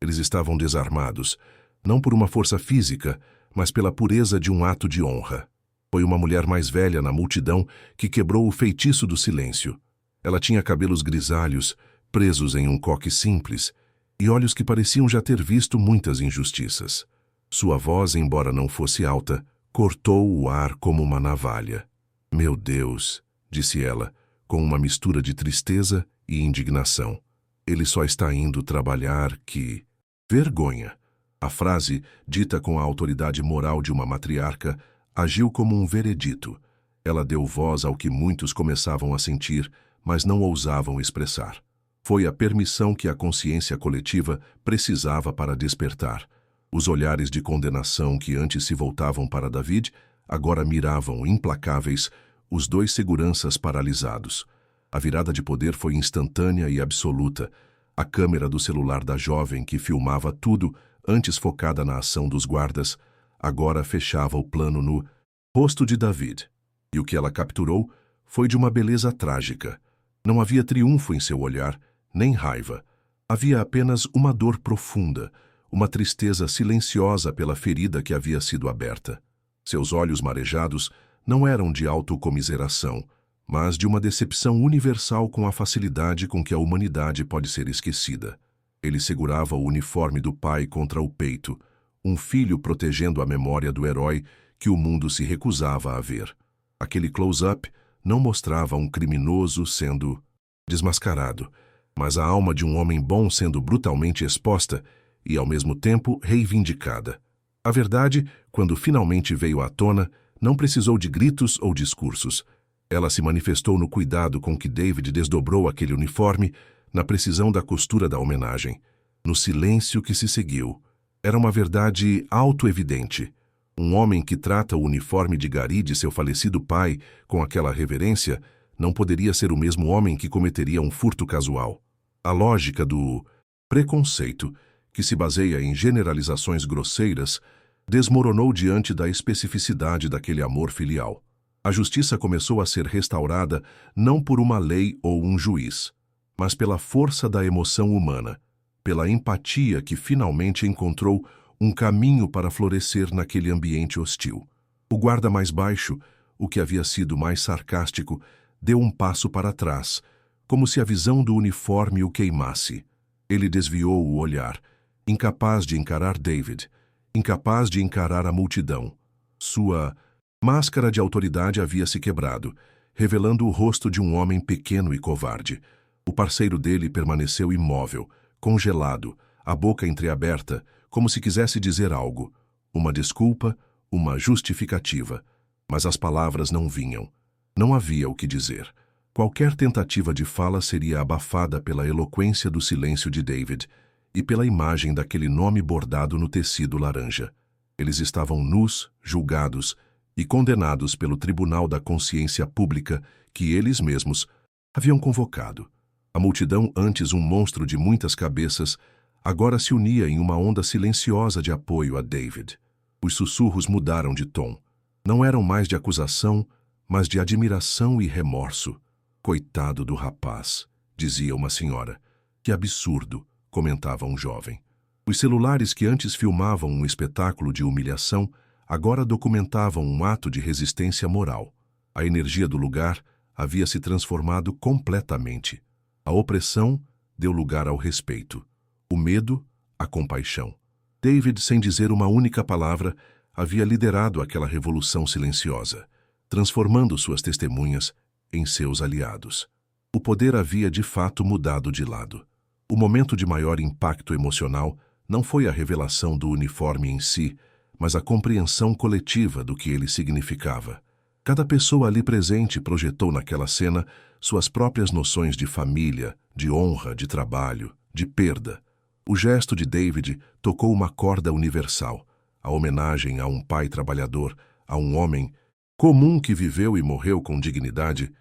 A: Eles estavam desarmados, não por uma força física, mas pela pureza de um ato de honra. Foi uma mulher mais velha na multidão que quebrou o feitiço do silêncio. Ela tinha cabelos grisalhos, presos em um coque simples, e olhos que pareciam já ter visto muitas injustiças. Sua voz, embora não fosse alta, cortou o ar como uma navalha. "Meu Deus", disse ela, com uma mistura de tristeza e indignação. "Ele só está indo trabalhar, que... vergonha." A frase, dita com a autoridade moral de uma matriarca, agiu como um veredito. Ela deu voz ao que muitos começavam a sentir, mas não ousavam expressar. Foi a permissão que a consciência coletiva precisava para despertar. Os olhares de condenação que antes se voltavam para David, agora miravam, implacáveis, os dois seguranças paralisados. A virada de poder foi instantânea e absoluta. A câmera do celular da jovem que filmava tudo, antes focada na ação dos guardas, agora fechava o plano no rosto de David. E o que ela capturou foi de uma beleza trágica. Não havia triunfo em seu olhar, nem raiva. Havia apenas uma dor profunda, uma tristeza silenciosa pela ferida que havia sido aberta. Seus olhos marejados não eram de autocomiseração, mas de uma decepção universal com a facilidade com que a humanidade pode ser esquecida. Ele segurava o uniforme do pai contra o peito, um filho protegendo a memória do herói que o mundo se recusava a ver. Aquele close-up não mostrava um criminoso sendo desmascarado, mas a alma de um homem bom sendo brutalmente exposta e, ao mesmo tempo, reivindicada. A verdade, quando finalmente veio à tona, não precisou de gritos ou discursos. Ela se manifestou no cuidado com que David desdobrou aquele uniforme, na precisão da costura da homenagem, no silêncio que se seguiu. Era uma verdade auto-evidente. Um homem que trata o uniforme de gari de seu falecido pai com aquela reverência não poderia ser o mesmo homem que cometeria um furto casual. A lógica do preconceito, que se baseia em generalizações grosseiras, desmoronou diante da especificidade daquele amor filial. A justiça começou a ser restaurada não por uma lei ou um juiz, mas pela força da emoção humana, pela empatia que finalmente encontrou um caminho para florescer naquele ambiente hostil. O guarda mais baixo, o que havia sido mais sarcástico, deu um passo para trás, como se a visão do uniforme o queimasse. Ele desviou o olhar, incapaz de encarar David, incapaz de encarar a multidão. Sua máscara de autoridade havia se quebrado, revelando o rosto de um homem pequeno e covarde. O parceiro dele permaneceu imóvel, congelado, a boca entreaberta, como se quisesse dizer algo. Uma desculpa, uma justificativa. Mas as palavras não vinham. Não havia o que dizer. Qualquer tentativa de fala seria abafada pela eloquência do silêncio de David e pela imagem daquele nome bordado no tecido laranja. Eles estavam nus, julgados e condenados pelo tribunal da consciência pública que eles mesmos haviam convocado. A multidão, antes um monstro de muitas cabeças, agora se unia em uma onda silenciosa de apoio a David. Os sussurros mudaram de tom. Não eram mais de acusação, mas de admiração e remorso. "Coitado do rapaz", dizia uma senhora. "Que absurdo", comentava um jovem. Os celulares que antes filmavam um espetáculo de humilhação, agora documentavam um ato de resistência moral. A energia do lugar havia se transformado completamente. A opressão deu lugar ao respeito. O medo, à compaixão. David, sem dizer uma única palavra, havia liderado aquela revolução silenciosa, transformando suas testemunhas em seus aliados. O poder havia de fato mudado de lado. O momento de maior impacto emocional não foi a revelação do uniforme em si, mas a compreensão coletiva do que ele significava. Cada pessoa ali presente projetou naquela cena suas próprias noções de família, de honra, de trabalho, de perda. O gesto de David tocou uma corda universal, a homenagem a um pai trabalhador, a um homem comum que viveu e morreu com dignidade.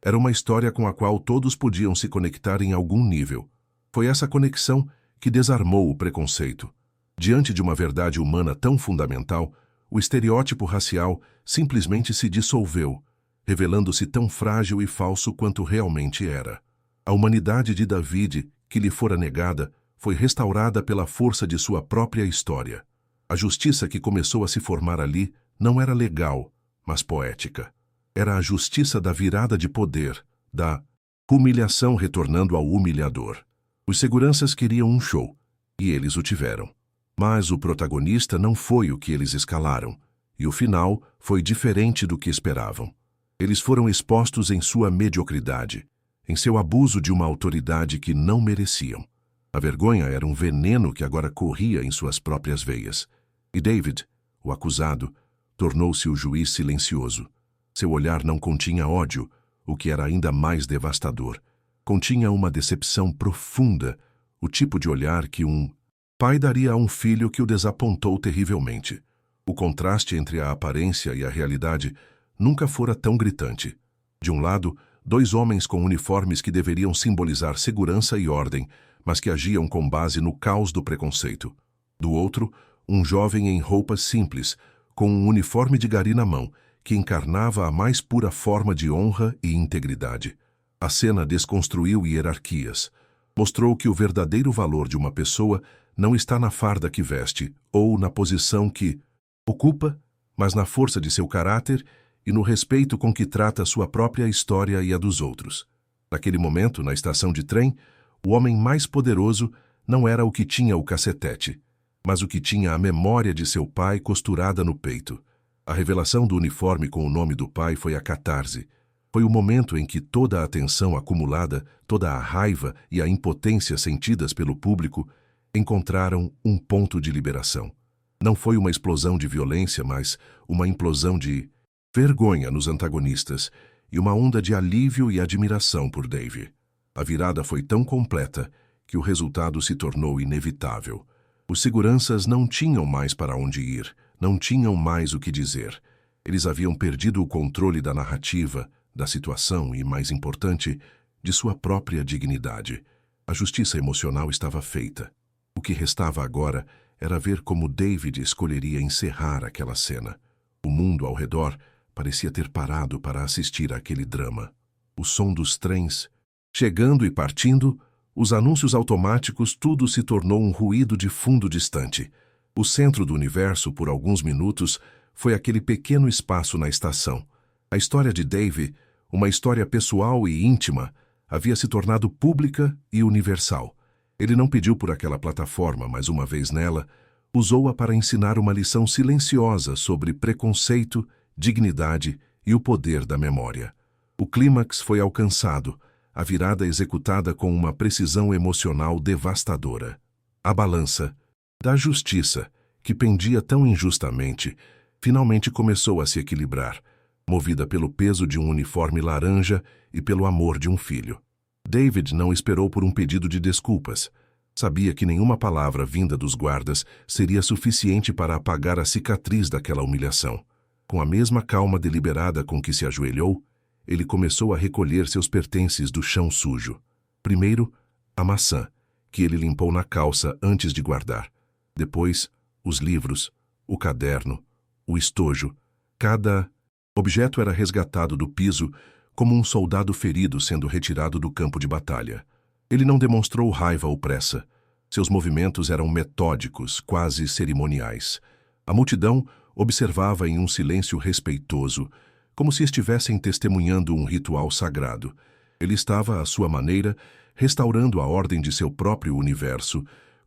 A: Era uma história com a qual todos podiam se conectar em algum nível. Foi essa conexão que desarmou o preconceito. Diante de uma verdade humana tão fundamental, o estereótipo racial simplesmente se dissolveu, revelando-se tão frágil e falso quanto realmente era. A humanidade de David, que lhe fora negada, foi restaurada pela força de sua própria história. A justiça que começou a se formar ali não era legal, mas poética. Era a justiça da virada de poder, da humilhação retornando ao humilhador. Os seguranças queriam um show, e eles o tiveram. Mas o protagonista não foi o que eles escalaram, e o final foi diferente do que esperavam. Eles foram expostos em sua mediocridade, em seu abuso de uma autoridade que não mereciam. A vergonha era um veneno que agora corria em suas próprias veias. E David, o acusado, tornou-se o juiz silencioso. Seu olhar não continha ódio, o que era ainda mais devastador. Continha uma decepção profunda, o tipo de olhar que um pai daria a um filho que o desapontou terrivelmente. O contraste entre a aparência e a realidade nunca fora tão gritante. De um lado, dois homens com uniformes que deveriam simbolizar segurança e ordem, mas que agiam com base no caos do preconceito. Do outro, um jovem em roupas simples, com um uniforme de gari na mão, que encarnava a mais pura forma de honra e integridade. A cena desconstruiu hierarquias. Mostrou que o verdadeiro valor de uma pessoa não está na farda que veste ou na posição que ocupa, mas na força de seu caráter e no respeito com que trata sua própria história e a dos outros. Naquele momento, na estação de trem, o homem mais poderoso não era o que tinha o cacetete, mas o que tinha a memória de seu pai costurada no peito. A revelação do uniforme com o nome do pai foi a catarse. Foi o momento em que toda a atenção acumulada, toda a raiva e a impotência sentidas pelo público encontraram um ponto de liberação. Não foi uma explosão de violência, mas uma implosão de vergonha nos antagonistas e uma onda de alívio e admiração por Dave. A virada foi tão completa que o resultado se tornou inevitável. Os seguranças não tinham mais para onde ir, não tinham mais o que dizer. Eles haviam perdido o controle da narrativa, da situação e, mais importante, de sua própria dignidade. A justiça emocional estava feita. O que restava agora era ver como David escolheria encerrar aquela cena. O mundo ao redor parecia ter parado para assistir àquele drama. O som dos trens, chegando e partindo, os anúncios automáticos, tudo se tornou um ruído de fundo distante. O centro do universo, por alguns minutos, foi aquele pequeno espaço na estação. A história de Dave, uma história pessoal e íntima, havia se tornado pública e universal. Ele não pediu por aquela plataforma, mas uma vez nela, usou-a para ensinar uma lição silenciosa sobre preconceito, dignidade e o poder da memória. O clímax foi alcançado, a virada executada com uma precisão emocional devastadora. A balança da justiça, que pendia tão injustamente, finalmente começou a se equilibrar, movida pelo peso de um uniforme laranja e pelo amor de um filho. David não esperou por um pedido de desculpas. Sabia que nenhuma palavra vinda dos guardas seria suficiente para apagar a cicatriz daquela humilhação. Com a mesma calma deliberada com que se ajoelhou, ele começou a recolher seus pertences do chão sujo. Primeiro, a maçã, que ele limpou na calça antes de guardar. Depois, os livros, o caderno, o estojo. Cada objeto era resgatado do piso como um soldado ferido sendo retirado do campo de batalha. Ele não demonstrou raiva ou pressa. Seus movimentos eram metódicos, quase cerimoniais. A multidão observava em um silêncio respeitoso, como se estivessem testemunhando um ritual sagrado. Ele estava, à sua maneira, restaurando a ordem de seu próprio universo,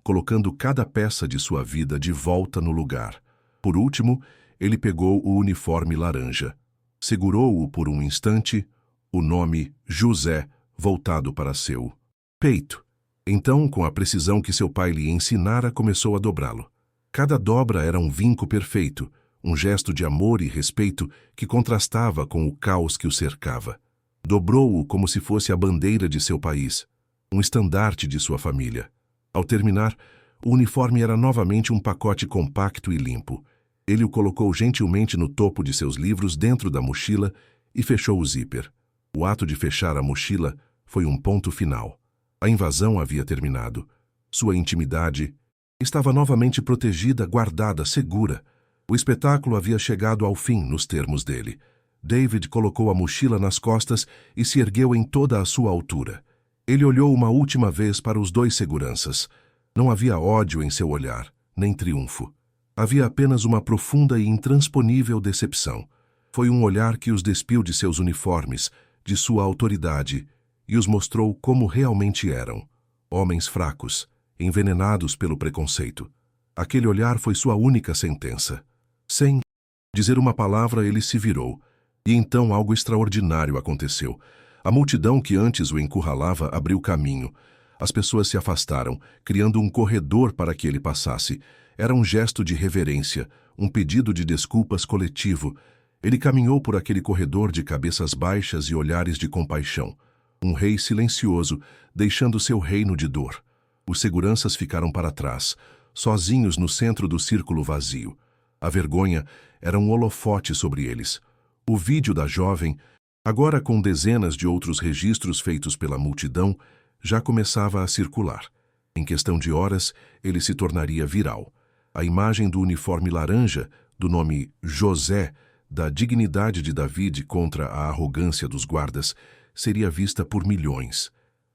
A: colocando cada peça de sua vida de volta no lugar. Por último, ele pegou o uniforme laranja. Segurou-o por um instante, o nome José voltado para seu peito. Então, com a precisão que seu pai lhe ensinara, começou a dobrá-lo. Cada dobra era um vinco perfeito, um gesto de amor e respeito que contrastava com o caos que o cercava. Dobrou-o como se fosse a bandeira de seu país, um estandarte de sua família. Ao terminar, o uniforme era novamente um pacote compacto e limpo. Ele o colocou gentilmente no topo de seus livros dentro da mochila e fechou o zíper. O ato de fechar a mochila foi um ponto final. A invasão havia terminado. Sua intimidade estava novamente protegida, guardada, segura. O espetáculo havia chegado ao fim nos termos dele. David colocou a mochila nas costas e se ergueu em toda a sua altura. Ele olhou uma última vez para os dois seguranças. Não havia ódio em seu olhar, nem triunfo. Havia apenas uma profunda e intransponível decepção. Foi um olhar que os despiu de seus uniformes, de sua autoridade, e os mostrou como realmente eram. Homens fracos, envenenados pelo preconceito. Aquele olhar foi sua única sentença. Sem dizer uma palavra, ele se virou. E então algo extraordinário aconteceu. A multidão que antes o encurralava abriu caminho. As pessoas se afastaram, criando um corredor para que ele passasse. Era um gesto de reverência, um pedido de desculpas coletivo. Ele caminhou por aquele corredor de cabeças baixas e olhares de compaixão. Um rei silencioso, deixando seu reino de dor. Os seguranças ficaram para trás, sozinhos no centro do círculo vazio. A vergonha era um holofote sobre eles. O vídeo da jovem, agora com dezenas de outros registros feitos pela multidão, já começava a circular. Em questão de horas, ele se tornaria viral. A imagem do uniforme laranja, do nome José, da dignidade de David contra a arrogância dos guardas, seria vista por milhões.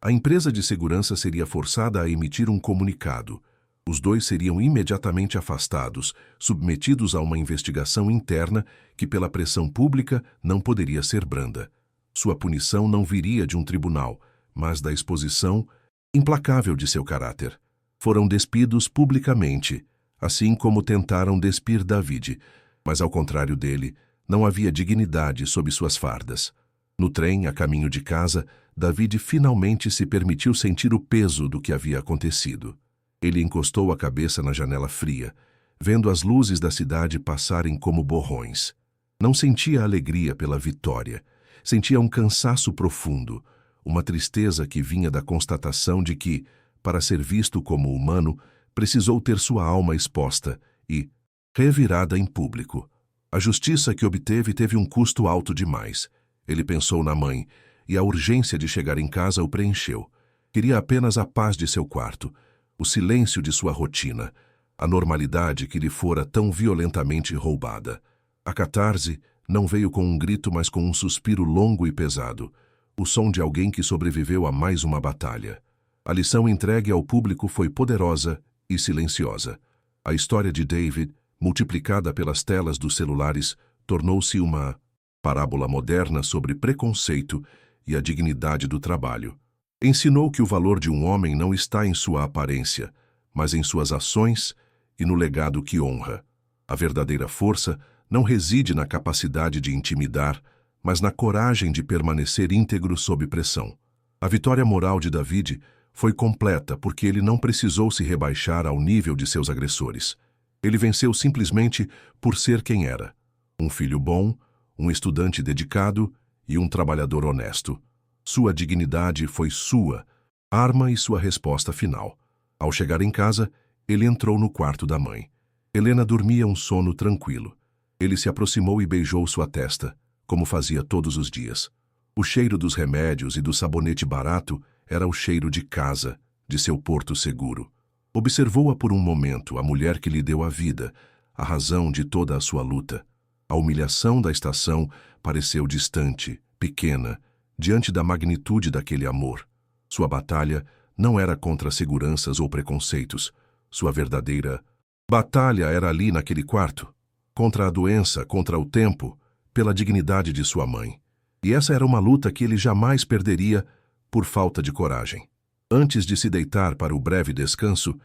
A: A empresa de segurança seria forçada a emitir um comunicado. Os dois seriam imediatamente afastados, submetidos a uma investigação interna que, pela pressão pública, não poderia ser branda. Sua punição não viria de um tribunal, mas da exposição implacável de seu caráter. Foram despidos publicamente, assim como tentaram despir David, mas ao contrário dele, não havia dignidade sob suas fardas. No trem, a caminho de casa, David finalmente se permitiu sentir o peso do que havia acontecido. Ele encostou a cabeça na janela fria, vendo as luzes da cidade passarem como borrões. Não sentia alegria pela vitória, sentia um cansaço profundo, uma tristeza que vinha da constatação de que, para ser visto como humano, precisou ter sua alma exposta e revirada em público. A justiça que obteve teve um custo alto demais. Ele pensou na mãe, e a urgência de chegar em casa o preencheu. Queria apenas a paz de seu quarto, o silêncio de sua rotina, a normalidade que lhe fora tão violentamente roubada. A catarse não veio com um grito, mas com um suspiro longo e pesado, o som de alguém que sobreviveu a mais uma batalha. A lição entregue ao público foi poderosa e silenciosa. A história de David, multiplicada pelas telas dos celulares, tornou-se uma parábola moderna sobre preconceito e a dignidade do trabalho. Ensinou que o valor de um homem não está em sua aparência, mas em suas ações e no legado que honra. A verdadeira força não reside na capacidade de intimidar, mas na coragem de permanecer íntegro sob pressão. A vitória moral de David foi completa porque ele não precisou se rebaixar ao nível de seus agressores. Ele venceu simplesmente por ser quem era: um filho bom, um estudante dedicado e um trabalhador honesto. Sua dignidade foi sua arma e sua resposta final. Ao chegar em casa, ele entrou no quarto da mãe. Helena dormia um sono tranquilo. Ele se aproximou e beijou sua testa, como fazia todos os dias. O cheiro dos remédios e do sabonete barato era o cheiro de casa, de seu porto seguro. Observou-a por um momento, a mulher que lhe deu a vida, a razão de toda a sua luta. A humilhação da estação pareceu distante, pequena, diante da magnitude daquele amor. Sua batalha não era contra seguranças ou preconceitos. Sua verdadeira batalha era ali naquele quarto, contra a doença, contra o tempo, pela dignidade de sua mãe. E essa era uma luta que ele jamais perderia por falta de coragem. Antes de se deitar para o breve descanso,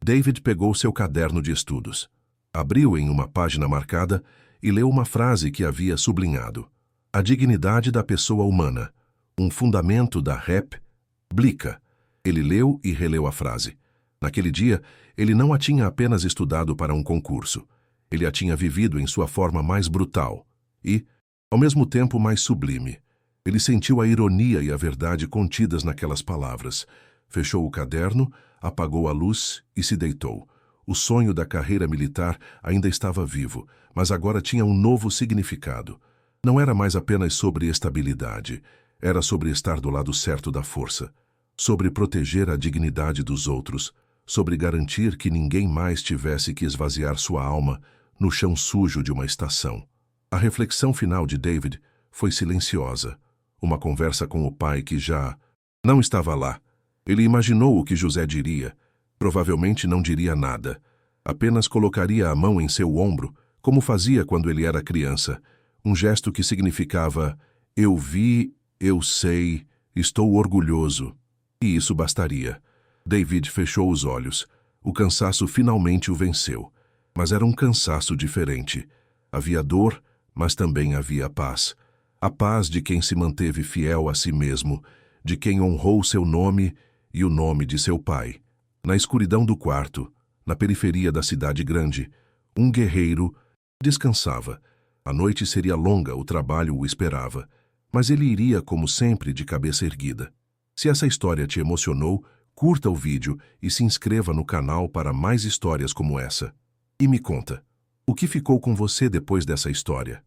A: David pegou seu caderno de estudos. Abriu em uma página marcada e leu uma frase que havia sublinhado: a dignidade da pessoa humana, um fundamento da República. Ele leu e releu a frase. Naquele dia, ele não a tinha apenas estudado para um concurso. Ele a tinha vivido em sua forma mais brutal e, ao mesmo tempo, mais sublime. Ele sentiu a ironia e a verdade contidas naquelas palavras. Fechou o caderno, apagou a luz e se deitou. O sonho da carreira militar ainda estava vivo, mas agora tinha um novo significado. Não era mais apenas sobre estabilidade. Era sobre estar do lado certo da força, sobre proteger a dignidade dos outros, sobre garantir que ninguém mais tivesse que esvaziar sua alma no chão sujo de uma estação. A reflexão final de David foi silenciosa. Uma conversa com o pai que já não estava lá. Ele imaginou o que José diria. Provavelmente não diria nada. Apenas colocaria a mão em seu ombro, como fazia quando ele era criança. Um gesto que significava: eu vi, eu sei, estou orgulhoso. E isso bastaria. David fechou os olhos. O cansaço finalmente o venceu. Mas era um cansaço diferente. Havia dor, mas também havia paz. A paz de quem se manteve fiel a si mesmo, de quem honrou seu nome e o nome de seu pai. Na escuridão do quarto, na periferia da cidade grande, um guerreiro descansava. A noite seria longa, o trabalho o esperava, mas ele iria, como sempre, de cabeça erguida. Se essa história te emocionou, curta o vídeo e se inscreva no canal para mais histórias como essa. E me conta, o que ficou com você depois dessa história?